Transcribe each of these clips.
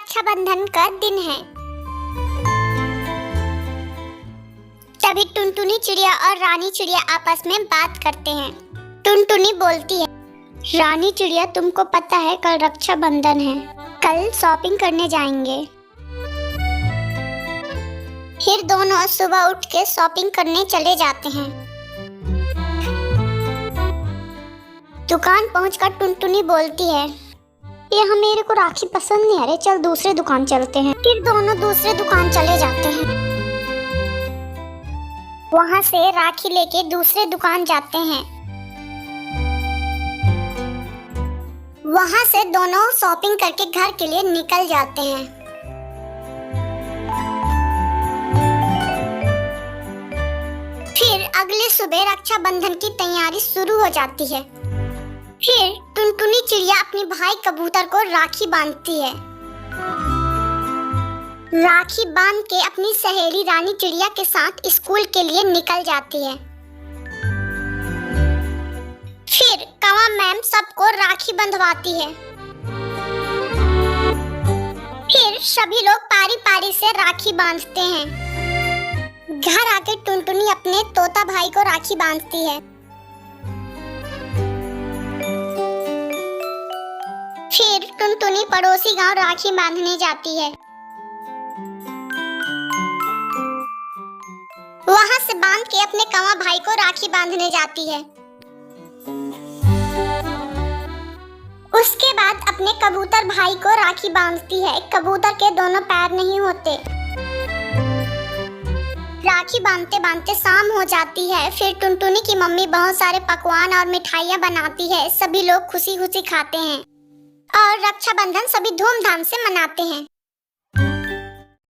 रक्षाबंधन का दिन है। तभी टुनटुनी चिड़िया और रानी चिड़िया आपस में बात करते हैं। टुनटुनी बोलती है, रानी चिड़िया तुमको पता है कल रक्षाबंधन है, कल शॉपिंग करने जाएंगे। फिर दोनों सुबह उठ के शॉपिंग करने चले जाते हैं। दुकान पहुंचकर टुनटुनी बोलती है, यह मेरे को राखी पसंद नहीं आ रही, चल दूसरे दुकान चलते हैं। फिर दोनों दूसरे दुकान चले जाते हैं। वहां से राखी लेके दूसरे दुकान जाते हैं। वहां से दोनों शॉपिंग करके घर के लिए निकल जाते हैं। फिर अगले सुबह रक्षाबंधन की तैयारी शुरू हो जाती है। फिर टुनटुनी चिड़िया अपने भाई कबूतर को राखी बांधती है। राखी बांध के अपनी सहेली रानी चिड़िया के साथ स्कूल के लिए निकल जाती है। फिर कौवा मैम सबको राखी बंधवाती है। फिर सभी लोग पारी पारी से राखी बांधते हैं। घर आके टुनटुनी अपने तोता भाई को राखी बांधती है। फिर टुनटुनी पड़ोसी गांव राखी बांधने जाती है। वहां से बांध के अपने कौवा भाई को राखी बांधने जाती है। उसके बाद अपने कबूतर भाई को राखी बांधती है। कबूतर के दोनों पैर नहीं होते। राखी बांधते बांधते शाम हो जाती है। फिर टुनटुनी की मम्मी बहुत सारे पकवान और मिठाइयाँ बनाती है। सभी लोग खुशी खुशी खाते हैं और रक्षाबंधन सभी धूमधाम से मनाते हैं।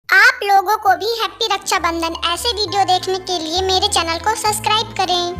आप लोगों को भी हैप्पी रक्षाबंधन। ऐसे वीडियो देखने के लिए मेरे चैनल को सब्सक्राइब करें।